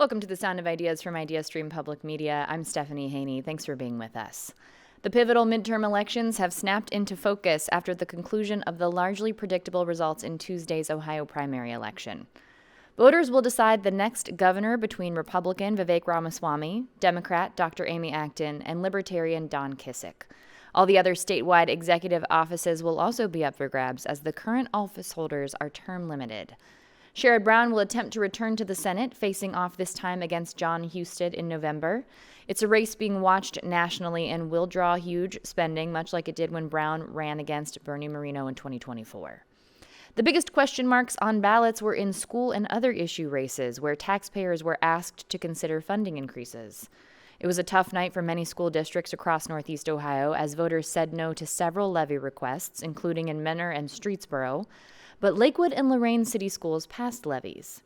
Welcome to the Sound of Ideas from IdeaStream Public Media. I'm Stephanie Haney. Thanks for being with us. The pivotal midterm elections have snapped into focus after the conclusion of the largely predictable results in Tuesday's Ohio primary election. Voters will decide the next governor between Republican Vivek Ramaswamy, Democrat Dr. Amy Acton, and Libertarian Don Kissick. All the other statewide executive offices will also be up for grabs as the current office holders are term limited. Sherrod Brown will attempt to return to the Senate, facing off this time against Jon Husted in November. It's a race being watched nationally and will draw huge spending, much like it did when Brown ran against Bernie Moreno in 2024. The biggest question marks on ballots were in school and other issue races, where taxpayers were asked to consider funding increases. It was a tough night for many school districts across Northeast Ohio as voters said no to several levy requests, including in Mentor and Streetsboro. But Lakewood and Lorain City Schools passed levies.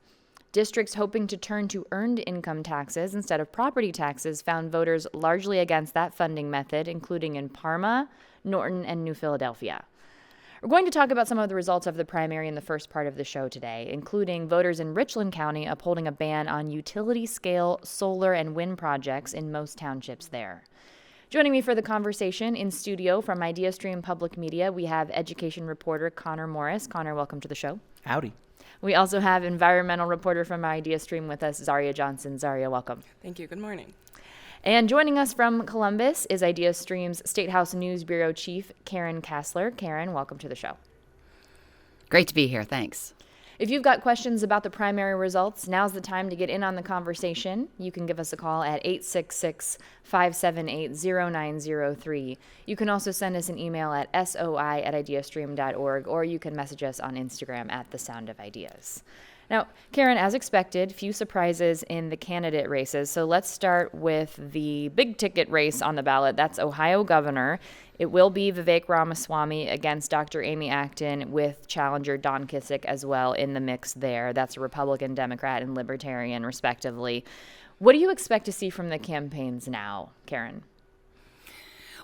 Districts hoping to turn to earned income taxes instead of property taxes found voters largely against that funding method, including in Parma, Norton, and New Philadelphia. We're going to talk about some of the results of the primary in the first part of the show today, including voters in Richland County upholding a ban on utility-scale solar and wind projects in most townships there. Joining me for the conversation in studio from IdeaStream Public Media, we have education reporter Connor Morris. Connor, welcome to the show. Howdy. We also have environmental reporter from IdeaStream with us, Zaria Johnson. Zaria, welcome. Thank you. Good morning. And joining us from Columbus is IdeaStream's State House News Bureau Chief, Karen Kassler. Karen, welcome to the show. Great to be here. Thanks. If you've got questions about the primary results, now's the time to get in on the conversation. You can give us a call at 866-578-0903. You can also send us an email at soi@ideastream.org, or you can message us on Instagram at The Sound of Ideas. Now, Karen, as expected, few surprises in the candidate races. So let's start with the big ticket race on the ballot. That's Ohio governor. It will be Vivek Ramaswamy against Dr. Amy Acton, with challenger Don Kissick as well in the mix there. That's a Republican, Democrat, and Libertarian, respectively. What do you expect to see from the campaigns now, Karen?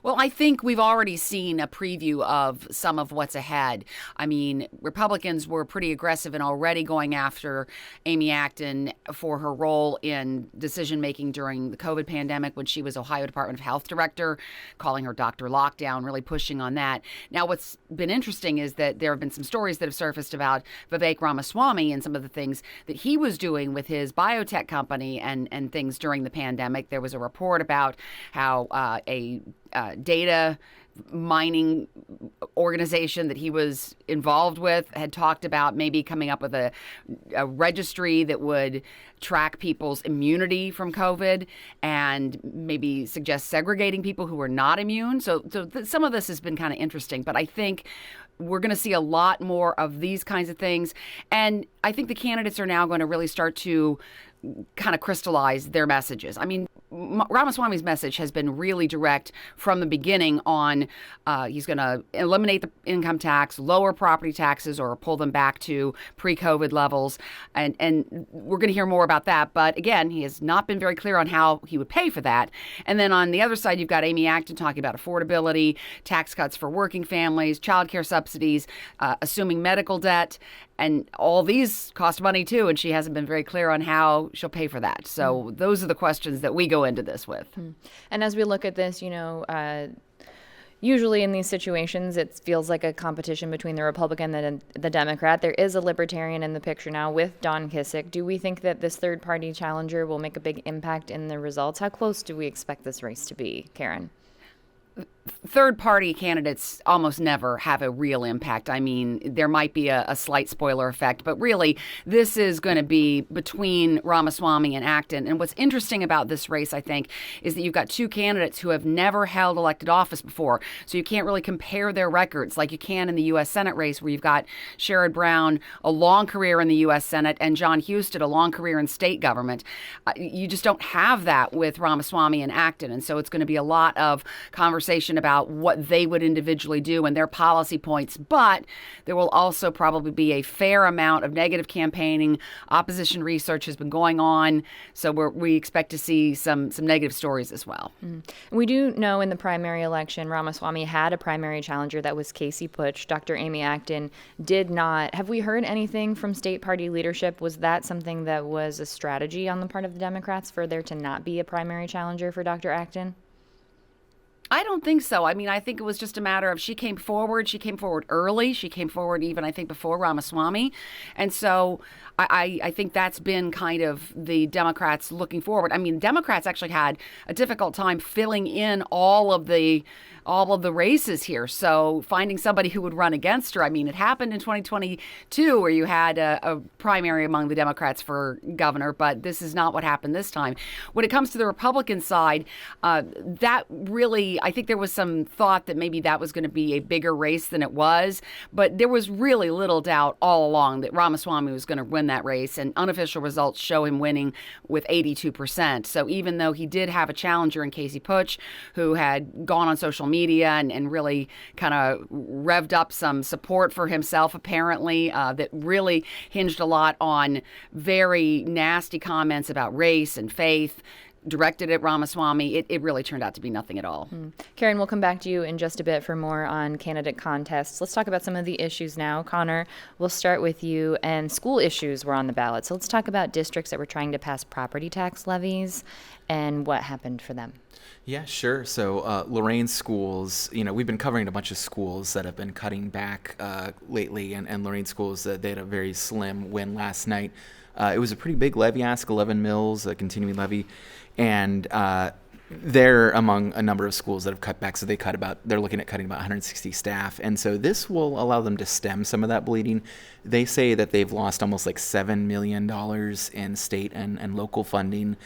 Well, I think we've already seen a preview of some of what's ahead. I mean, Republicans were pretty aggressive in already going after Amy Acton for her role in decision-making during the COVID pandemic when she was Ohio Department of Health director, calling her Dr. Lockdown, really pushing on that. Now, what's been interesting is that there have been some stories that have surfaced about Vivek Ramaswamy and some of the things that he was doing with his biotech company and things during the pandemic. There was a report about how a data mining organization that he was involved with had talked about maybe coming up with a registry that would track people's immunity from COVID and maybe suggest segregating people who were not immune. So some of this has been kind of interesting, but I think we're going to see a lot more of these kinds of things. And I think the candidates are now going to really start to kind of crystallize their messages. I mean, Ramaswamy's message has been really direct from the beginning on he's going to eliminate the income tax, lower property taxes, or pull them back to pre-COVID levels. And we're going to hear more about that. But again, he has not been very clear on how he would pay for that. And then on the other side, you've got Amy Acton talking about affordability, tax cuts for working families, child care subsidies, assuming medical debt. And all these cost money, too, and she hasn't been very clear on how she'll pay for that. So those are the questions that we go into this with. And as we look at this, usually in these situations, it feels like a competition between the Republican and the Democrat. There is a Libertarian in the picture now with Don Kissick. Do we think that this third-party challenger will make a big impact in the results? How close do we expect this race to be, Karen? Third-party candidates almost never have a real impact. I mean, there might be a slight spoiler effect, but really, this is going to be between Ramaswamy and Acton. And what's interesting about this race, I think, is that you've got two candidates who have never held elected office before. So you can't really compare their records like you can in the U.S. Senate race, where you've got Sherrod Brown, a long career in the U.S. Senate, and Jon Husted, a long career in state government. You just don't have that with Ramaswamy and Acton. And so it's going to be a lot of conversation information about what they would individually do and their policy points, but there will also probably be a fair amount of negative campaigning. Opposition research has been going on, so we expect to see some negative stories as well. We do know in the primary election, Ramaswamy had a primary challenger that was Casey Putsch. Dr. Amy Acton did not. Have we heard anything from state party leadership? Was that something that was a strategy on the part of the Democrats for there to not be a primary challenger for Dr. Acton? I don't think so. I mean, I think it was just a matter of she came forward early. She came forward even, I think, before Ramaswamy. And so I think that's been kind of the Democrats looking forward. I mean, Democrats actually had a difficult time filling in all of the races here. So finding somebody who would run against her. I mean, it happened in 2022 where you had a primary among the Democrats for governor, but this is not what happened this time. When it comes to the Republican side, that really, I think there was some thought that maybe that was going to be a bigger race than it was, but there was really little doubt all along that Ramaswamy was going to win that race, and unofficial results show him winning with 82%. So even though he did have a challenger in Casey Putsch, who had gone on social media and really kind of revved up some support for himself, apparently, that really hinged a lot on very nasty comments about race and faith directed at Ramaswamy, it really turned out to be nothing at all. Karen, we'll come back to you in just a bit for more on candidate contests. Let's talk about some of the issues now. Connor, we'll start with you. And school issues were on the ballot. So let's talk about districts that were trying to pass property tax levies and what happened for them. Yeah, sure. So Lorain schools, we've been covering a bunch of schools that have been cutting back lately, and Lorain schools, they had a very slim win last night. It was a pretty big levy ask, 11 mills, a continuing levy, and they're among a number of schools that have cut back. So they're looking at cutting about 160 staff, and so this will allow them to stem some of that bleeding. They say that they've lost almost like $7 million in state and local funding.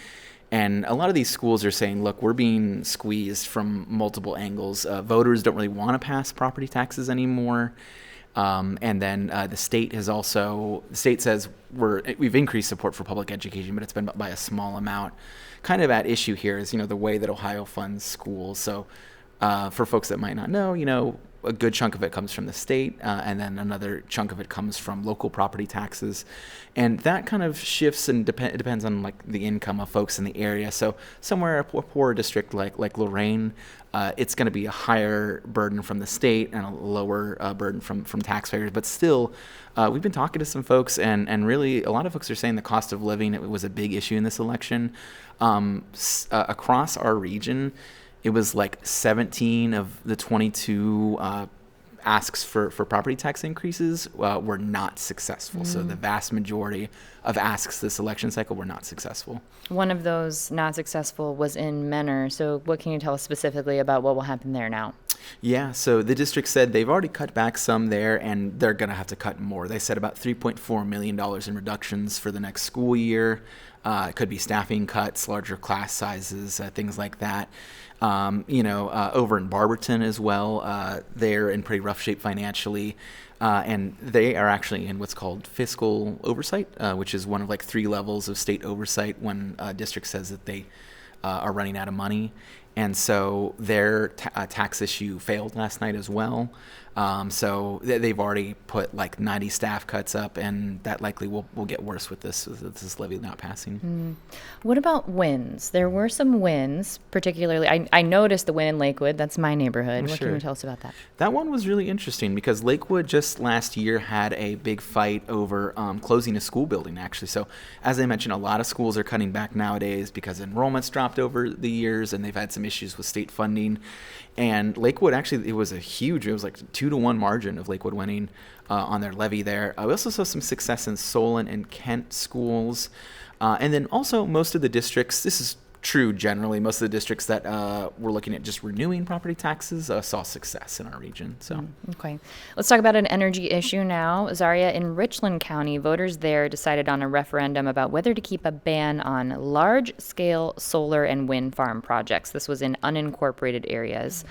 And a lot of these schools are saying, look, we're being squeezed from multiple angles. Voters don't really want to pass property taxes anymore. And then the state says we've increased support for public education, but it's been by a small amount. Kind of at issue here is, the way that Ohio funds schools. So for folks that might not know, a good chunk of it comes from the state, and then another chunk of it comes from local property taxes. And that kind of shifts and it depends on like the income of folks in the area. So somewhere a poor district like Lorain, it's going to be a higher burden from the state and a lower burden from taxpayers. But still, we've been talking to some folks, and really a lot of folks are saying the cost of living, it was a big issue in this election. Across our region, it was like 17 of the 22 asks for property tax increases were not successful. So the vast majority of asks this election cycle were not successful. One of those not successful was in Menor. So what can you tell us specifically about what will happen there now? Yeah, so the district said they've already cut back some there, and they're going to have to cut more. They said about $3.4 million in reductions for the next school year. It could be staffing cuts, larger class sizes, things like that. Over in Barberton as well, they're in pretty rough shape financially. And they are actually in what's called fiscal oversight, which is one of like 3 levels of state oversight when a district says that they are running out of money. And so their tax issue failed last night as well. So they've already put like 90 staff cuts up, and that likely will get worse with this levy not passing. What about wins? There were some wins, particularly. I noticed the win in Lakewood. That's my neighborhood. What can you tell us about that? That one was really interesting because Lakewood just last year had a big fight over closing a school building, actually. So as I mentioned, a lot of schools are cutting back nowadays because enrollment's dropped over the years, and they've had some issues with state funding. And Lakewood, actually, it was like 2-1 margin of Lakewood winning on their levy there. We also saw some success in Solon and Kent schools. And then also most of the districts, this is true generally, most of the districts that were looking at just renewing property taxes saw success in our region. So Okay. Let's talk about an energy issue now. Zaria, in Richland County, voters there decided on a referendum about whether to keep a ban on large-scale solar and wind farm projects. This was in unincorporated areas.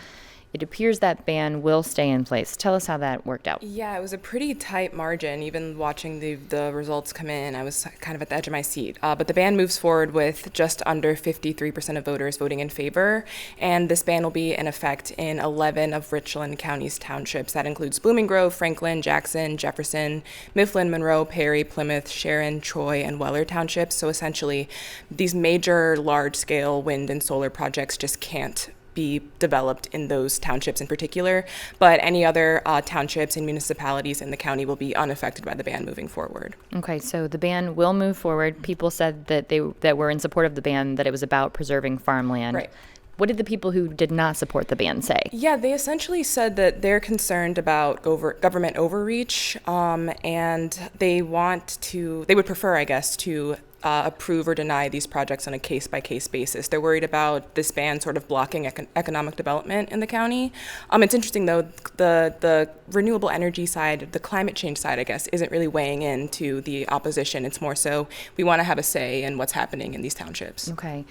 it appears that ban will stay in place. Tell us how that worked out. Yeah, it was a pretty tight margin. Even watching the results come in, I was kind of at the edge of my seat. But the ban moves forward with just under 53% of voters voting in favor, and this ban will be in effect in 11 of Richland County's townships. That includes Blooming Grove, Franklin, Jackson, Jefferson, Mifflin, Monroe, Perry, Plymouth, Sharon, Troy, and Weller townships. So essentially, these major large-scale wind and solar projects just can't be developed in those townships in particular, but any other townships and municipalities in the county will be unaffected by the ban moving forward. Okay, so the ban will move forward. People said that were in support of the ban that it was about preserving farmland. Right. What did the people who did not support the ban say? Yeah, they essentially said that they're concerned about government overreach, and they would prefer, I guess, to approve or deny these projects on a case-by-case basis. They're worried about this ban sort of blocking economic development in the county. It's interesting, though, the renewable energy side, the climate change side, I guess, isn't really weighing into the opposition. It's more so we want to have a say in what's happening in these townships. Okay.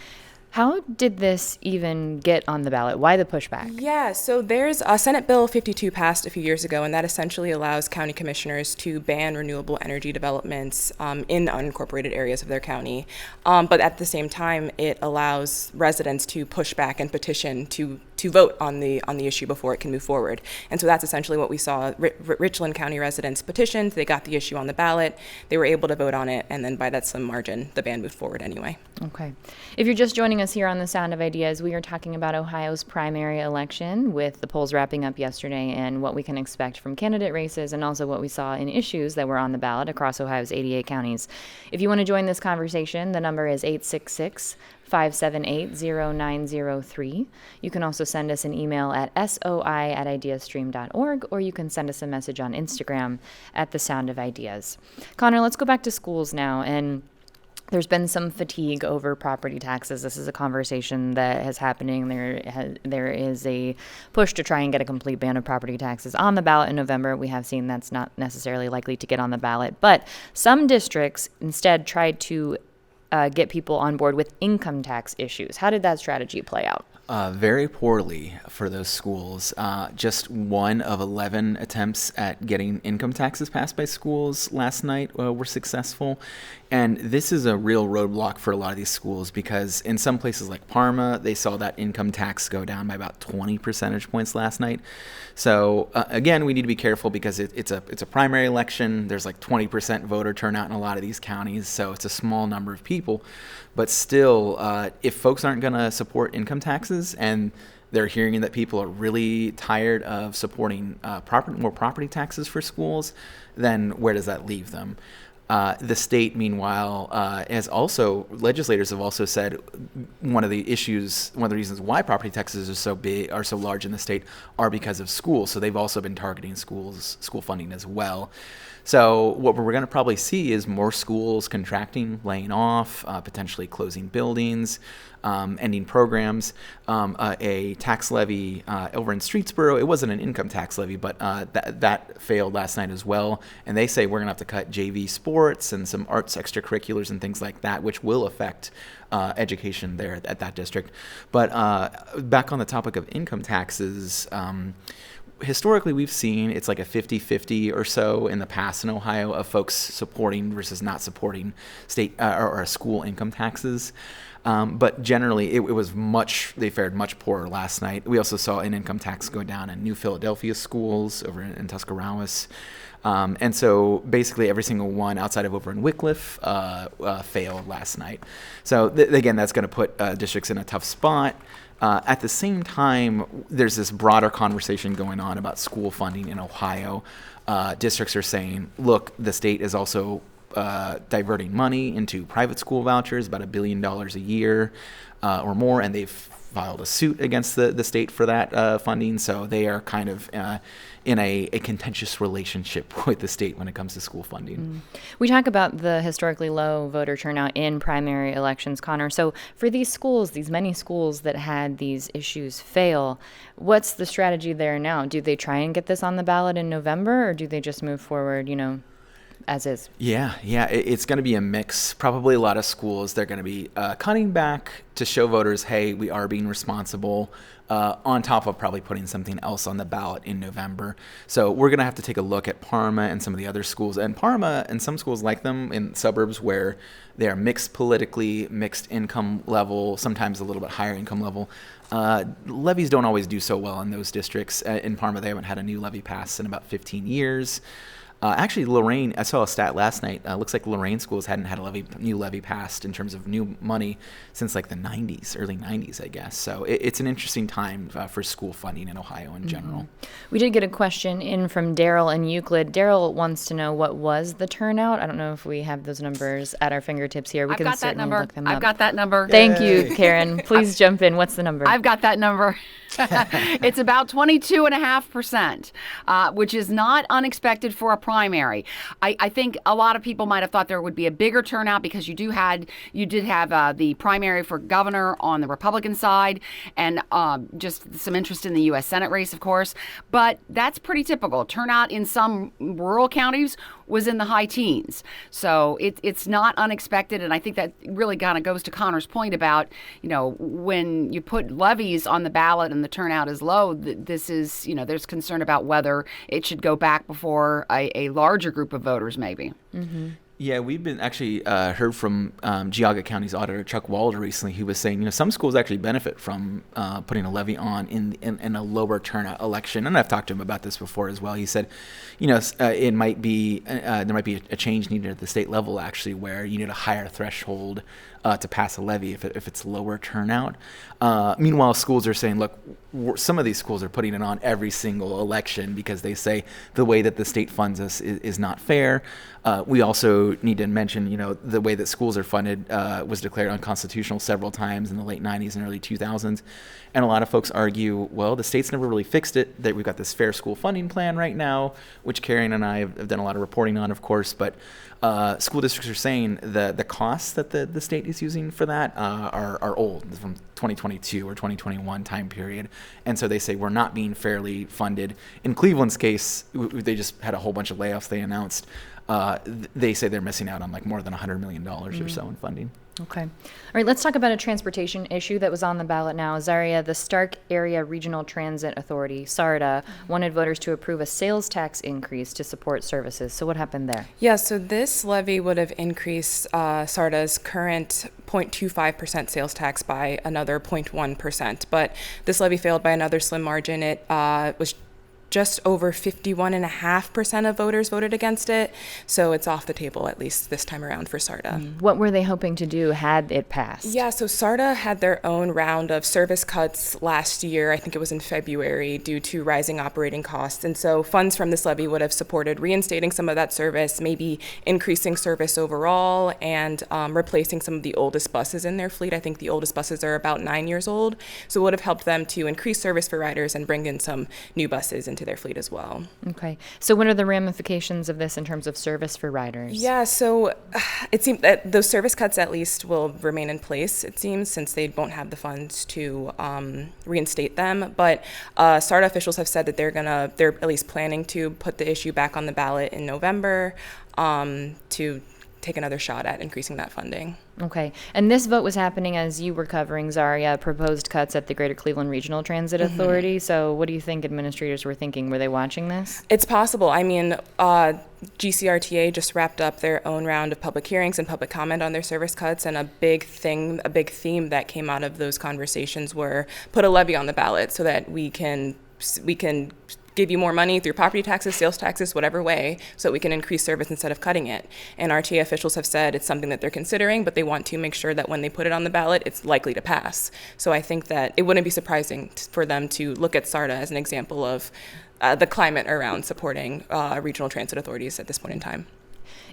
How did this even get on the ballot? Why the pushback? Yeah, so there's Senate Bill 52 passed a few years ago, and that essentially allows county commissioners to ban renewable energy developments in unincorporated areas of their county. But at the same time, it allows residents to push back and petition to vote on the issue before it can move forward. And so that's essentially what we saw. Richland County residents petitioned, they got the issue on the ballot, they were able to vote on it, and then by that slim margin, the ban moved forward anyway. Okay. If you're just joining us here on The Sound of Ideas, we are talking about Ohio's primary election, with the polls wrapping up yesterday, and what we can expect from candidate races, and also what we saw in issues that were on the ballot across Ohio's 88 counties. If you want to join this conversation, the number is 866-578-0903. You can also send us an email at soi@ideastream.org, or you can send us a message on Instagram at The Sound of Ideas. Connor, let's go back to schools now, and there's been some fatigue over property taxes. This is a conversation that is happening. There is a push to try and get a complete ban of property taxes on the ballot in November. We have seen that's not necessarily likely to get on the ballot, but some districts instead tried to get people on board with income tax issues. How did that strategy play out? Very poorly for those schools. Just one of 11 attempts at getting income taxes passed by schools last night were successful. And this is a real roadblock for a lot of these schools, because in some places like Parma, they saw that income tax go down by about 20 percentage points last night. So again, we need to be careful, because it's a primary election. There's like 20% voter turnout in a lot of these counties, so it's a small number of people. But still, if folks aren't going to support income taxes, and they're hearing that people are really tired of supporting more property taxes for schools, then where does that leave them? The state, meanwhile, legislators have also said one of the reasons why property taxes are so large in the state are because of schools. So they've also been targeting school funding as well. So what we're going to probably see is more schools contracting, laying off, potentially closing buildings, ending programs. A tax levy over in Streetsboro, it wasn't an income tax levy, but that failed last night as well. And they say we're going to have to cut JV sports and some arts extracurriculars and things like that, which will affect education there at that district. But back on the topic of income taxes, historically, we've seen it's like a 50-50 or so in the past in Ohio of folks supporting versus not supporting state or school income taxes. But generally, they fared much poorer last night. We also saw an income tax go down in New Philadelphia schools over in Tuscarawas. And so basically every single one outside of over in Wickliffe failed last night. So again, that's going to put districts in a tough spot. At the same time, there's this broader conversation going on about school funding in Ohio. Districts are saying, look, the state is also diverting money into private school vouchers, about $1 billion a year or more, and they've filed a suit against the state for that funding. So they are kind of in a contentious relationship with the state when it comes to school funding. We talk about the historically low voter turnout in primary elections, Connor. So for these many schools that had these issues fail, what's the strategy there now? Do they try and get this on the ballot in November, or do they just move forward, as is? Yeah, it's going to be a mix. Probably a lot of schools, they're going to be cutting back to show voters, hey, we are being responsible, on top of probably putting something else on the ballot in November. So we're going to have to take a look at Parma and some of the other schools. And Parma and some schools like them in suburbs where they are mixed politically, mixed income level, sometimes a little bit higher income level. Levies don't always do so well in those districts. In Parma, they haven't had a new levy passed in about 15 years. Actually, Lorraine, I saw a stat last night. Looks like Lorraine schools hadn't had a new levy passed in terms of new money since like the 90s, early 90s, I guess. So it's an interesting time for school funding in Ohio in general. We did get a question in from Daryl in Euclid. Daryl wants to know what was the turnout. I don't know if we have those numbers at our fingertips here. We I've got that number. Look them up. I've got that number. Thank you, Karen. Please jump in. What's the number? I've got that number. It's about 22.5%, which is not unexpected for a primary. I think a lot of people might have thought there would be a bigger turnout because you did have the primary for governor on the Republican side, and just some interest in the U.S. Senate race, of course. But that's pretty typical. Turnout in some rural counties was in the high teens. So it's not unexpected, and I think that really kind of goes to Connor's point about, when you put levies on the ballot and the turnout is low, this is, there's concern about whether it should go back before a larger group of voters maybe. Mm-hmm. Yeah, we've been actually heard from Geauga County's auditor, Chuck Walder, recently. He was saying, some schools actually benefit from putting a levy on in a lower turnout election. And I've talked to him about this before as well. He said, it might be there might be a change needed at the state level, actually, where you need a higher threshold to pass a levy if it's lower turnout. Meanwhile, schools are saying, look, some of these schools are putting it on every single election because they say the way that the state funds us is not fair. We also need to mention, the way that schools are funded was declared unconstitutional several times in the late 90s and early 2000s. And a lot of folks argue, well, the state's never really fixed it, that we've got this fair school funding plan right now, which Karen and I have done a lot of reporting on, of course, but school districts are saying the costs that the state is using for that are old, from 2022 or 2021 time period. And so they say we're not being fairly funded. In Cleveland's case, they just had a whole bunch of layoffs they announced. They say they're missing out on like more than $100 million or so in funding. Okay. All right, let's talk about a transportation issue that was on the ballot now. Zaria, the Stark Area Regional Transit Authority, SARTA, wanted voters to approve a sales tax increase to support services. So what happened there? Yeah, so this levy would have increased SARTA's current 0.25% sales tax by another 0.1%. But this levy failed by another slim margin. It was just over 51.5% of voters voted against it. So it's off the table, at least this time around, for SARTA. What were they hoping to do had it passed? Yeah, so SARTA had their own round of service cuts last year. I think it was in February, due to rising operating costs. And so funds from this levy would have supported reinstating some of that service, maybe increasing service overall, and replacing some of the oldest buses in their fleet. I think the oldest buses are about 9 years old. So it would have helped them to increase service for riders and bring in some new buses into their fleet as well. Okay. So what are the ramifications of this in terms of service for riders? Yeah, so it seems that those service cuts at least will remain in place, it seems, since they won't have the funds to reinstate them. But SARTA officials have said that they're at least planning to put the issue back on the ballot in November to take another shot at increasing that funding. Okay. And this vote was happening as you were covering, Zaria, proposed cuts at the Greater Cleveland Regional Transit Authority. So what do you think administrators were thinking? Were they watching this? It's possible. I mean, GCRTA just wrapped up their own round of public hearings and public comment on their service cuts, and a big theme that came out of those conversations were put a levy on the ballot so that we can give you more money through property taxes, sales taxes, whatever way, so that we can increase service instead of cutting it. And RTA officials have said it's something that they're considering, but they want to make sure that when they put it on the ballot, it's likely to pass. So I think that it wouldn't be surprising for them to look at SARTA as an example of the climate around supporting regional transit authorities at this point in time.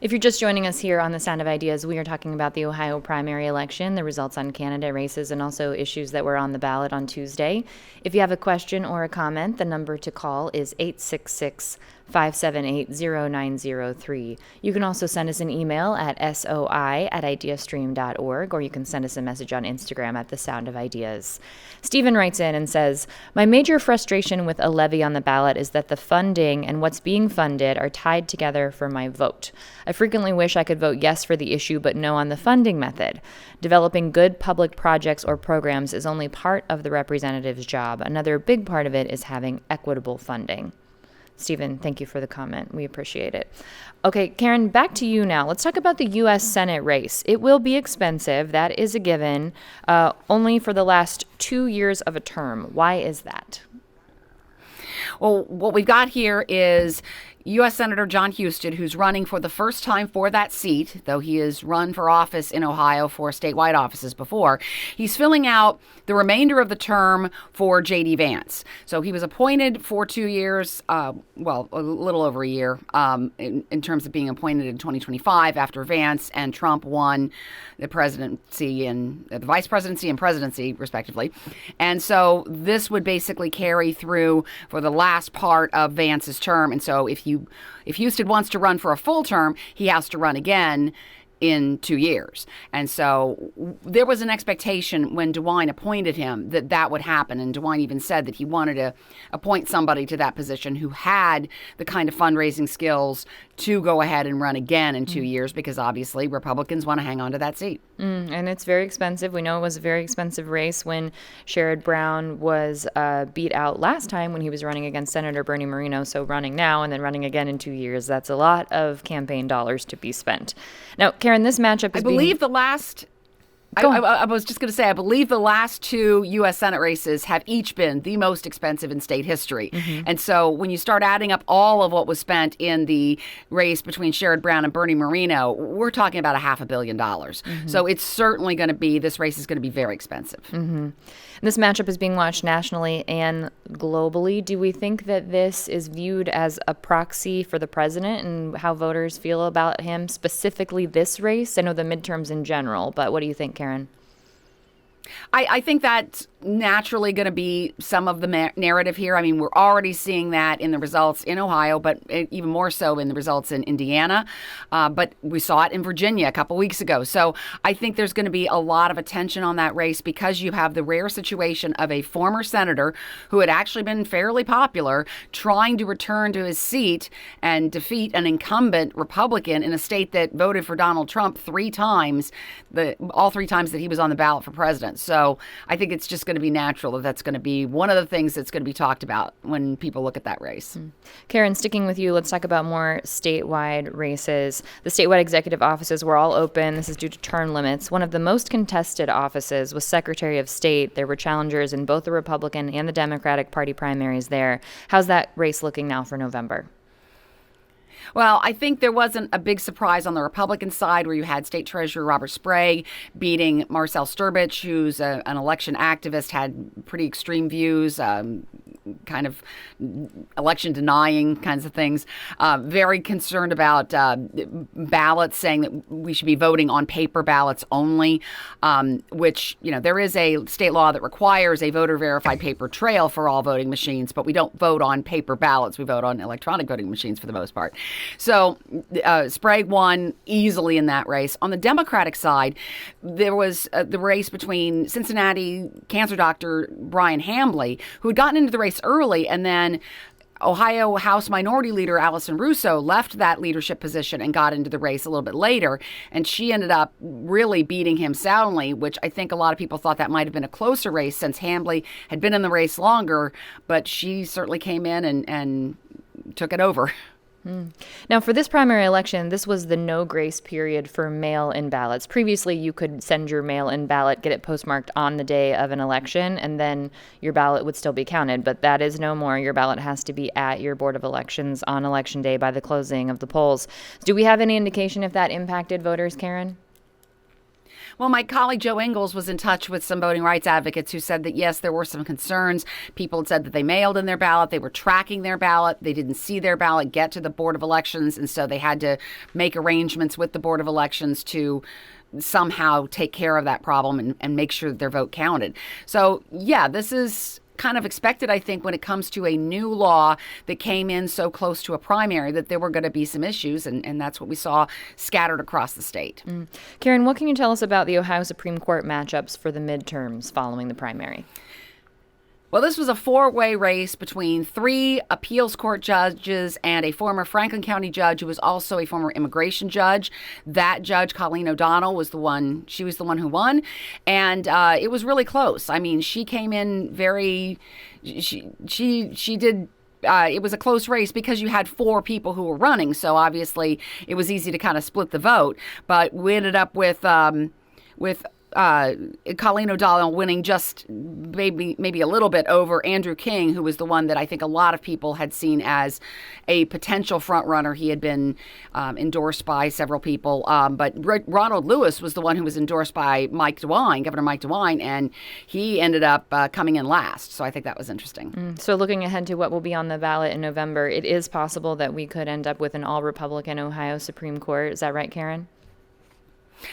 If you're just joining us here on The Sound of Ideas, we are talking about the Ohio primary election, the results on candidate races, and also issues that were on the ballot on Tuesday. If you have a question or a comment, the number to call is 866 578-0903. You can also send us an email at soi@ideastream.org, or you can send us a message on Instagram at The Sound of Ideas. Stephen writes in and says, my major frustration with a levy on the ballot is that the funding and what's being funded are tied together for my vote. I frequently wish I could vote yes for the issue but no on the funding method. Developing good public projects or programs is only part of the representative's job. Another big part of it is having equitable funding. Stephen, thank you for the comment. We appreciate it. Okay, Karen, back to you now. Let's talk about the U.S. Senate race. It will be expensive. That is a given, only for the last 2 years of a term. Why is that? Well, what we've got here is U.S. Senator John Husted, who's running for the first time for that seat, though he has run for office in Ohio for statewide offices before. He's filling out the remainder of the term for J.D. Vance. So he was appointed for 2 years, a little over a year, in terms of being appointed in 2025 after Vance and Trump won the presidency and the vice presidency and presidency, respectively. And so this would basically carry through for the last part of Vance's term. And so if Husted wants to run for a full term, he has to run again in 2 years. And so there was an expectation when DeWine appointed him that that would happen. And DeWine even said that he wanted to appoint somebody to that position who had the kind of fundraising skills to go ahead and run again in 2 years, because obviously Republicans want to hang on to that seat. And it's very expensive. We know it was a very expensive race when Sherrod Brown was beat out last time when he was running against Senator Bernie Moreno. So running now and then running again in 2 years, that's a lot of campaign dollars to be spent. Now, Karen, this matchup is I was just going to say, I believe the last 2 U.S. Senate races have each been the most expensive in state history. Mm-hmm. And so when you start adding up all of what was spent in the race between Sherrod Brown and Bernie Moreno, we're talking about $500 million. Mm-hmm. So it's certainly going to be, this race is going to be very expensive. Mm-hmm. This matchup is being watched nationally and globally. Do we think that this is viewed as a proxy for the president and how voters feel about him, specifically this race? I know the midterms in general, but what do you think, Karen? I think that's naturally going to be some of the narrative here. I mean, we're already seeing that in the results in Ohio, but even more so in the results in Indiana. But we saw it in Virginia a couple weeks ago. So I think there's going to be a lot of attention on that race because you have the rare situation of a former senator who had actually been fairly popular trying to return to his seat and defeat an incumbent Republican in a state that voted for Donald Trump 3 times, all 3 times that he was on the ballot for president. So I think it's just going to be natural that that's going to be one of the things that's going to be talked about when people look at that race. Karen, sticking with you, let's talk about more statewide races. The statewide executive offices were all open. This is due to term limits. One of the most contested offices was Secretary of State. There were challengers in both the Republican and the Democratic Party primaries there. How's that race looking now for November? Well, I think there wasn't a big surprise on the Republican side where you had State Treasurer Robert Sprague beating Marcel Sturbich, who's an election activist, had pretty extreme views, kind of election denying kinds of things, very concerned about ballots, saying that we should be voting on paper ballots only, which, there is a state law that requires a voter verified paper trail for all voting machines, but we don't vote on paper ballots. We vote on electronic voting machines for the most part. So Sprague won easily in that race. On the Democratic side, there was the race between Cincinnati cancer doctor Brian Hambly, who had gotten into the race early, and then Ohio House Minority Leader Allison Russo left that leadership position and got into the race a little bit later. And she ended up really beating him soundly, which I think a lot of people thought that might have been a closer race since Hambly had been in the race longer. But she certainly came in and took it over. Now, for this primary election, this was the no grace period for mail-in ballots. Previously, you could send your mail-in ballot, get it postmarked on the day of an election, and then your ballot would still be counted. But that is no more. Your ballot has to be at your Board of Elections on Election Day by the closing of the polls. Do we have any indication if that impacted voters, Karen? Well, my colleague Joe Ingles was in touch with some voting rights advocates who said that, yes, there were some concerns. People had said that they mailed in their ballot. They were tracking their ballot. They didn't see their ballot get to the Board of Elections. And so they had to make arrangements with the Board of Elections to somehow take care of that problem and make sure that their vote counted. So, yeah, this is kind of expected, I think, when it comes to a new law that came in so close to a primary, that there were going to be some issues, and that's what we saw scattered across the state. Karen, what can you tell us about the Ohio Supreme Court matchups for the midterms following the primary? Well, this was a four-way race between 3 appeals court judges and a former Franklin County judge who was also a former immigration judge. That judge, Colleen O'Donnell, was the one who won. And it was really close. I mean, she came in she did. It was a close race because you had 4 people who were running. So obviously it was easy to kind of split the vote. But we ended up with Colleen O'Donnell winning just maybe a little bit over Andrew King, who was the one that I think a lot of people had seen as a potential front runner. He had been endorsed by several people, but Ronald Lewis was the one who was endorsed by Governor Mike DeWine, and he ended up coming in last. So I think that was interesting. So looking ahead to what will be on the ballot in November, it is possible that we could end up with an all-Republican Ohio Supreme Court. Is that right, Karen?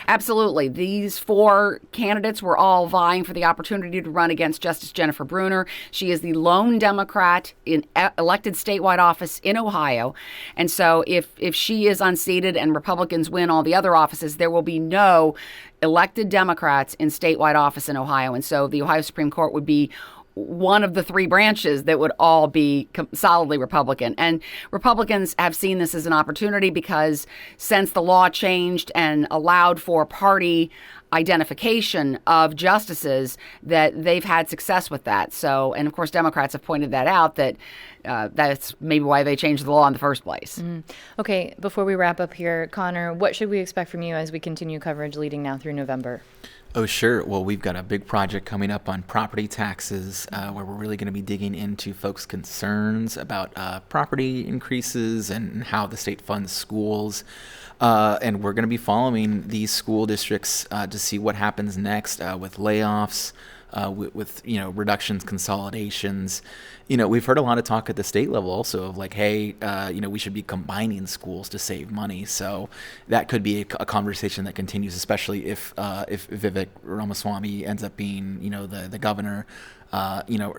Absolutely. These 4 candidates were all vying for the opportunity to run against Justice Jennifer Brunner. She is the lone Democrat in elected statewide office in Ohio. And so if she is unseated and Republicans win all the other offices, there will be no elected Democrats in statewide office in Ohio. And so the Ohio Supreme Court would be one of the 3 branches that would all be solidly Republican. And Republicans have seen this as an opportunity because since the law changed and allowed for party identification of justices, that they've had success with that. So, and of course, Democrats have pointed that out, that that's maybe why they changed the law in the first place. Okay, before we wrap up here, Connor, what should we expect from you as we continue coverage leading now through November? Oh, sure. Well, we've got a big project coming up on property taxes where we're really going to be digging into folks' concerns about property increases and how the state funds schools. And we're going to be following these school districts to see what happens next with layoffs, with reductions, consolidations. We've heard a lot of talk at the state level also of like, hey, we should be combining schools to save money. So that could be a conversation that continues, especially if Vivek Ramaswamy ends up being, the governor.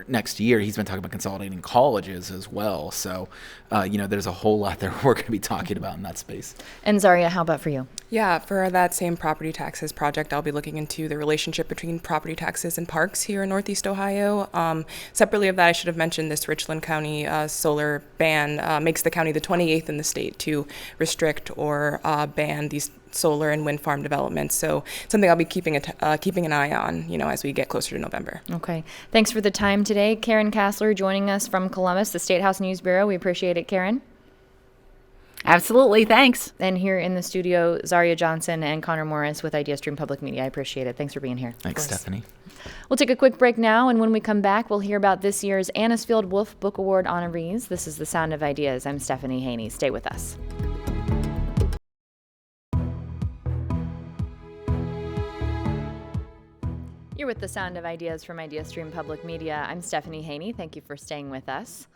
Next year. He's been talking about consolidating colleges as well. So, there's a whole lot that we're going to be talking about in that space. And Zaria, how about for you? Yeah, for that same property taxes project, I'll be looking into the relationship between property taxes and parks here in Northeast Ohio. Separately of that, I should have mentioned this Richland County solar ban makes the county the 28th in the state to restrict or ban these solar and wind farm developments. So something I'll be keeping an eye on, as we get closer to November. Okay. Thanks for the time today. Karen Kassler joining us from Columbus, the State House News Bureau. We appreciate it, Karen. Absolutely. Thanks. And here in the studio, Zaria Johnson and Connor Morris with IdeaStream Public Media. I appreciate it. Thanks for being here. Thanks, Stephanie. We'll take a quick break now, and when we come back, we'll hear about this year's Anisfield Wolf Book Award honorees. This is The Sound of Ideas. I'm Stephanie Haney. Stay with us. You're with The Sound of Ideas from IdeaStream Public Media. I'm Stephanie Haney. Thank you for staying with us.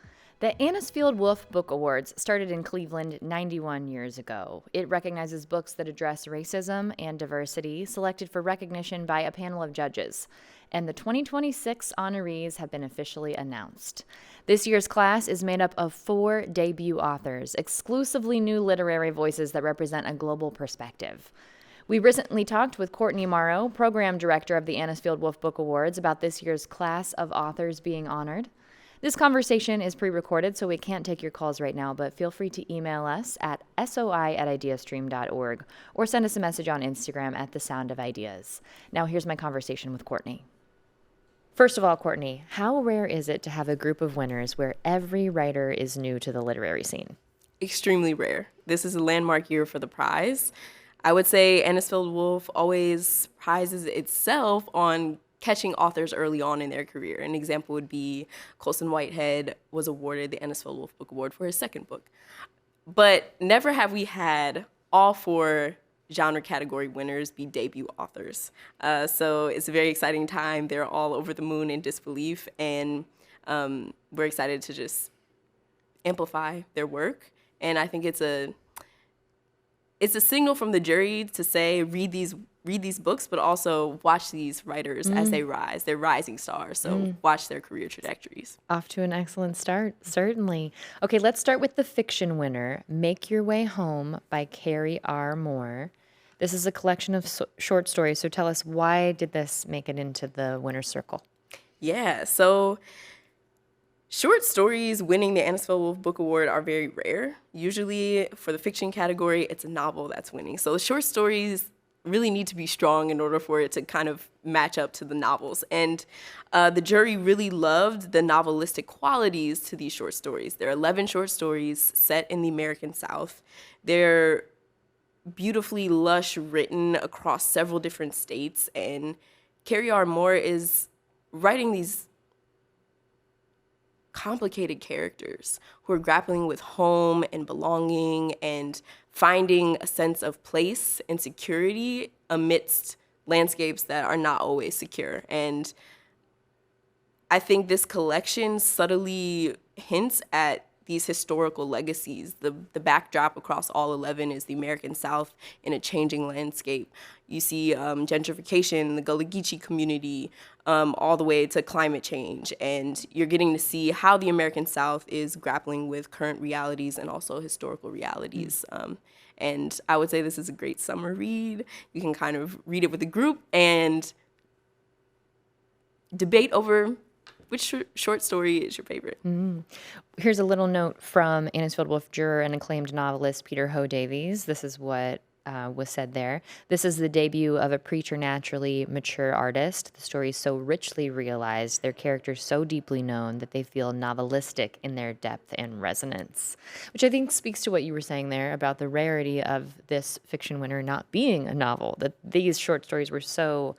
The Anisfield Wolf Book Awards started in Cleveland 91 years ago. It recognizes books that address racism and diversity, selected for recognition by a panel of judges. And the 2026 honorees have been officially announced. This year's class is made up of 4 debut authors, exclusively new literary voices that represent a global perspective. We recently talked with Courtney Morrow, program director of the Anisfield Wolf Book Awards, about this year's class of authors being honored. This conversation is pre-recorded, so we can't take your calls right now, but feel free to email us at soi@ideastream.org or send us a message on Instagram at The Sound of Ideas. Now here's my conversation with Courtney. First of all, Courtney, how rare is it to have a group of winners where every writer is new to the literary scene? Extremely rare. This is a landmark year for the prize. I would say Anisfield Wolf always prizes itself on catching authors early on in their career. An example would be Colson Whitehead was awarded the Anisfield Wolf Book Award for his second book. But never have we had all 4 genre category winners be debut authors. So it's a very exciting time. They're all over the moon in disbelief, and we're excited to just amplify their work. And I think it's a signal from the jury to say, read these read these books, but also watch these writers as they rise. They're rising stars, so watch their career trajectories. Off to an excellent start, certainly. Okay, let's start with the fiction winner, Make Your Way Home by Carrie R. Moore. This is a collection of short stories, so tell us, why did this make it into the winner's circle? Yeah, so short stories winning the Anisfield Wolf Book Award are very rare. Usually for the fiction category, it's a novel that's winning. So short stories really need to be strong in order for it to kind of match up to the novels. And the jury really loved the novelistic qualities to these short stories. There are 11 short stories set in the American South. They're beautifully lush, written across several different states. And Carrie R. Moore is writing these complicated characters who are grappling with home and belonging and finding a sense of place and security amidst landscapes that are not always secure. And I think this collection subtly hints at these historical legacies. The backdrop across all 11 is the American South in a changing landscape. You see gentrification, the Gullah Geechee community, all the way to climate change. And you're getting to see how the American South is grappling with current realities and also historical realities. And I would say this is a great summer read. You can kind of read it with a group and debate over which short story is your favorite. Here's a little note from Anisfield Wolf juror and acclaimed novelist Peter Ho Davies. This is what was said there. This is the debut of a preternaturally mature artist. The story is so richly realized, their characters so deeply known that they feel novelistic in their depth and resonance, which I think speaks to what you were saying there about the rarity of this fiction winner not being a novel, that these short stories were so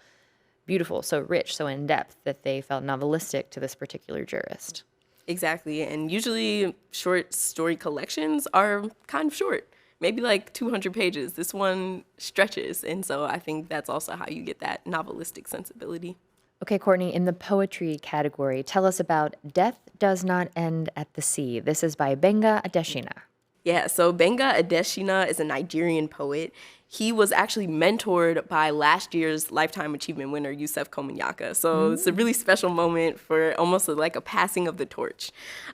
beautiful, so rich, so in-depth that they felt novelistic to this particular jurist. Exactly, and usually short story collections are kind of short, maybe like 200 pages. This one stretches, and so I think that's also how you get that novelistic sensibility. Okay, Courtney, in the poetry category, tell us about Death Does Not End at the Sea. This is by Benga Adesina. Yeah, so Benga Adesina is a Nigerian poet. He was actually mentored by last year's Lifetime Achievement winner, Yusuf Komunyakaa. So it's a really special moment for almost like a passing of the torch.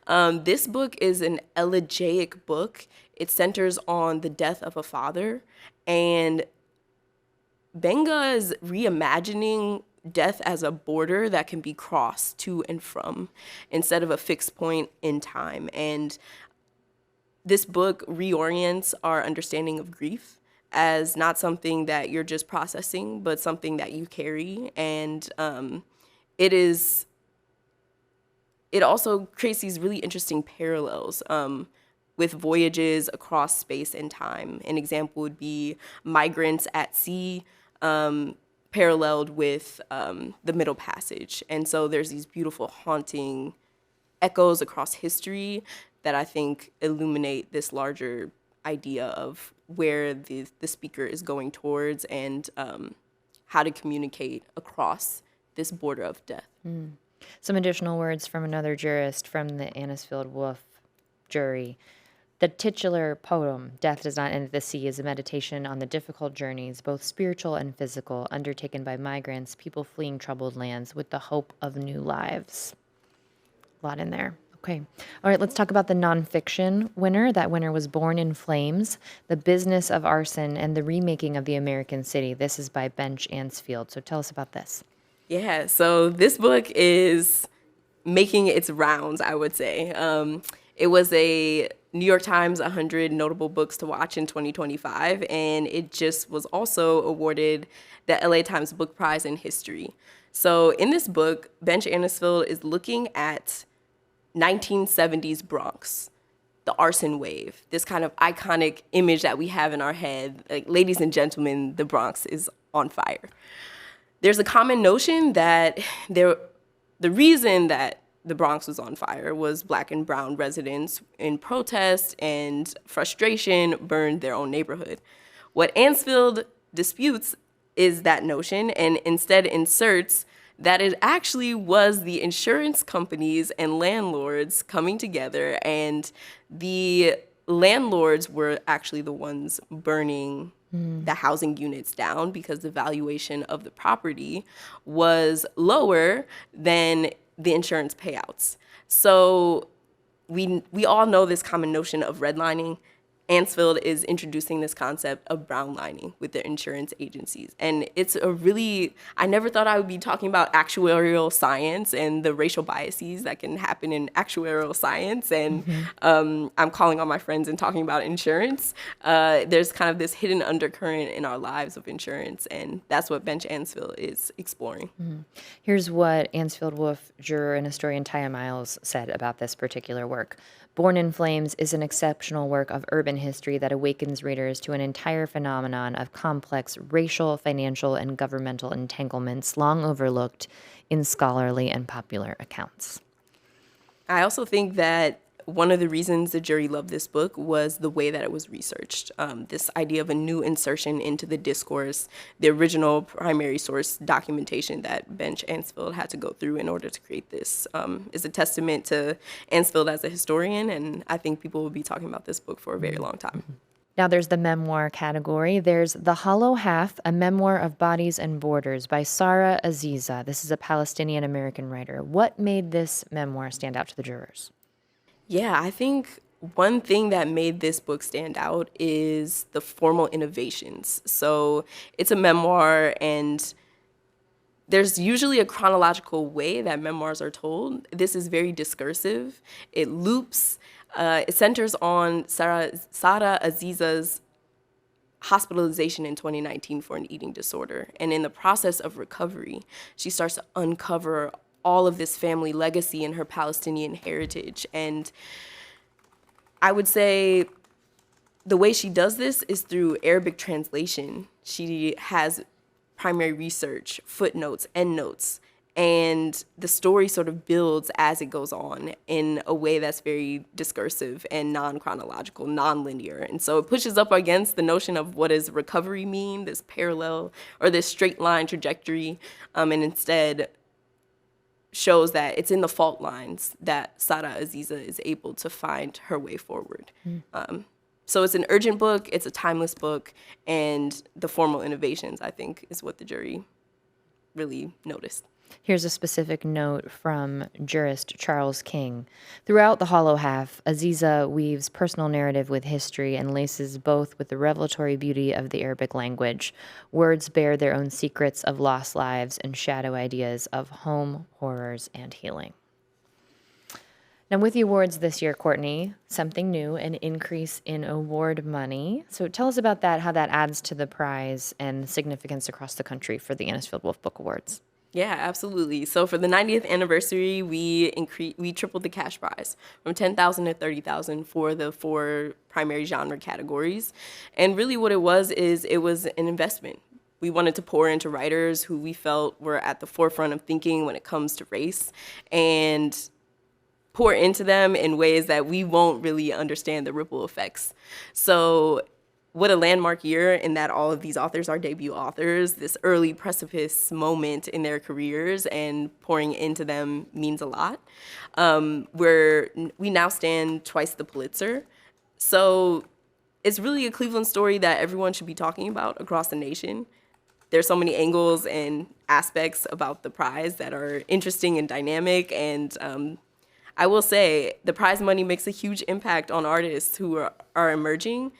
This book is an elegiac book. It centers on the death of a father. And Benga is reimagining death as a border that can be crossed to and from instead of a fixed point in time. And this book reorients our understanding of grief as not something that you're just processing, but something that you carry. And it also creates these really interesting parallels with voyages across space and time. An example would be Migrants at Sea, paralleled with the Middle Passage. And so there's these beautiful, haunting echoes across history that I think illuminate this larger idea of where the speaker is going towards and how to communicate across this border of death. Some additional words from another jurist from the Anisfield Wolf jury. The titular poem, Death Does Not End at the Sea, is a meditation on the difficult journeys, both spiritual and physical, undertaken by migrants, people fleeing troubled lands with the hope of new lives. A lot in there. Okay. All right, let's talk about the nonfiction winner. That winner was Born in Flames, The Business of Arson and the Remaking of the American City. This is by Bench Ansfield. So tell us about this. Yeah, so this book is making its rounds, I would say. It was a New York Times 100 Notable Books to Watch in 2025, and it just was also awarded the LA Times Book Prize in History. So in this book, Bench Ansfield is looking at 1970s Bronx, the arson wave, this kind of iconic image that we have in our head, like, ladies and gentlemen, the Bronx is on fire. There's a common notion that the reason that the Bronx was on fire was Black and brown residents in protest and frustration burned their own neighborhood. What Ansfield disputes is that notion and instead inserts that it actually was the insurance companies and landlords coming together, and the landlords were actually the ones burning the housing units down because the valuation of the property was lower than the insurance payouts. So we all know this common notion of redlining. Ansfield is introducing this concept of brownlining with the insurance agencies. And it's I never thought I would be talking about actuarial science and the racial biases that can happen in actuarial science. And I'm calling on my friends and talking about insurance. There's kind of this hidden undercurrent in our lives of insurance. And that's what Bench Ansfield is exploring. Here's what Ansfield Wolf juror and historian Taya Miles said about this particular work. Born in Flames is an exceptional work of urban history that awakens readers to an entire phenomenon of complex racial, financial, and governmental entanglements long overlooked in scholarly and popular accounts. I also think that one of the reasons the jury loved this book was the way that it was researched. This idea of a new insertion into the discourse, the original primary source documentation that Bench Ansfield had to go through in order to create this is a testament to Ansfield as a historian, and I think people will be talking about this book for a very long time. Now there's the memoir category. There's The Hollow Half, a memoir of bodies and borders by Sara Aziza. This is a Palestinian-American writer. What made this memoir stand out to the jurors? Yeah, I think one thing that made this book stand out is the formal innovations. So it's a memoir, and there's usually a chronological way that memoirs are told. This is very discursive. It loops. It centers on Sara Aziza's hospitalization in 2019 for an eating disorder. And in the process of recovery, she starts to uncover all of this family legacy and her Palestinian heritage. And I would say the way she does this is through Arabic translation. She has primary research, footnotes, endnotes, and the story sort of builds as it goes on in a way that's very discursive and non-chronological, non-linear. And so it pushes up against the notion of what does recovery mean, this parallel or this straight line trajectory, and instead shows that it's in the fault lines that Sara Aziza is able to find her way forward. So it's an urgent book, it's a timeless book, and the formal innovations, I think, is what the jury really noticed. Here's a specific note from jurist Charles King. Throughout The Hollow Half, Aziza weaves personal narrative with history and laces both with the revelatory beauty of the Arabic language. Words bear their own secrets of lost lives and shadow ideas of home, horrors, and healing. Now, with the awards this year, Courtney, something new, an increase in award money. So tell us about that, how that adds to the prize and significance across the country for the Anisfield Wolf Book Awards. Yeah, absolutely. So for the 90th anniversary, we tripled the cash prize from $10,000 to $30,000 for the 4 primary genre categories. And really what it was is it was an investment. We wanted to pour into writers who we felt were at the forefront of thinking when it comes to race, and pour into them in ways that we won't really understand the ripple effects. So what a landmark year in that all of these authors are debut authors. This early precipice moment in their careers and pouring into them means a lot. We now stand twice the Pulitzer. So it's really a Cleveland story that everyone should be talking about across the nation. There's so many angles and aspects about the prize that are interesting and dynamic. And I will say the prize money makes a huge impact on artists who are emerging.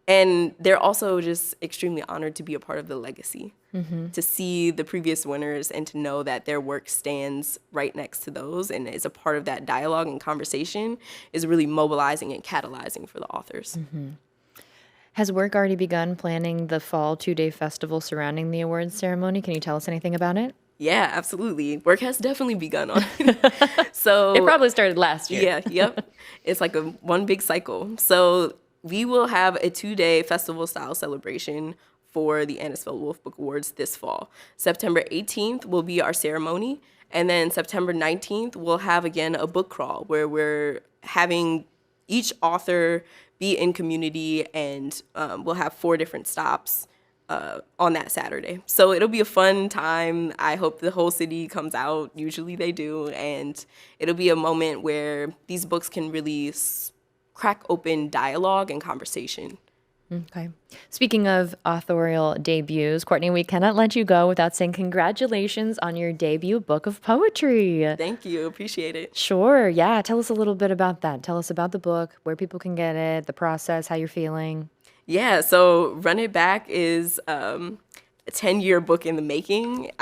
And they're also just extremely honored to be a part of the legacy, to see the previous winners and to know that their work stands right next to those and is a part of that dialogue and conversation is really mobilizing and catalyzing for the authors. Has work already begun planning the fall 2-day festival surrounding the awards ceremony? Can you tell us anything about it? Yeah, absolutely. Work has definitely begun on it. So It probably started last year. Yeah, yep. It's like one big cycle. So we will have a 2-day festival-style celebration for the Anisfield Wolf Book Awards this fall. September 18th will be our ceremony, and then September 19th we'll have, again, a book crawl where we're having each author be in community, and we'll have 4 different stops on that Saturday. So it'll be a fun time. I hope the whole city comes out. Usually they do, and it'll be a moment where these books can really crack open dialogue and conversation Okay. Speaking of authorial debuts, Courtney, we cannot let you go without saying congratulations on your debut book of poetry. Thank you. Appreciate it. Sure. Yeah. Tell us a little bit about that. Tell us about the book, where people can get it, the process, how you're feeling. Yeah, so Run It Back is a 10-year book in the making.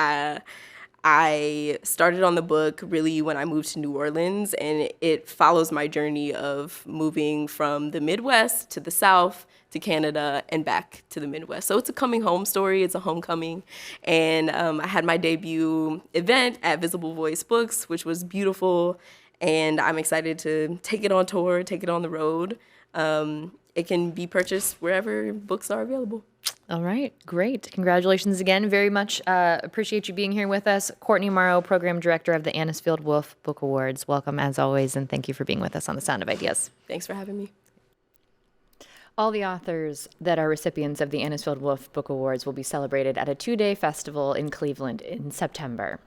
I started on the book really when I moved to New Orleans, and it follows my journey of moving from the Midwest to the South to Canada and back to the Midwest. So it's a coming home story. It's a homecoming. And I had my debut event at Visible Voice Books, which was beautiful. And I'm excited to take it on tour, take it on the road. It can be purchased wherever books are available. All right. Great. Congratulations again. Very much appreciate you being here with us. Courtney Morrow, Program Director of the Anisfield Wolf Book Awards. Welcome as always, and thank you for being with us on The Sound of Ideas. Thanks for having me. All the authors that are recipients of the Anisfield Wolf Book Awards will be celebrated at a 2-day festival in Cleveland in September.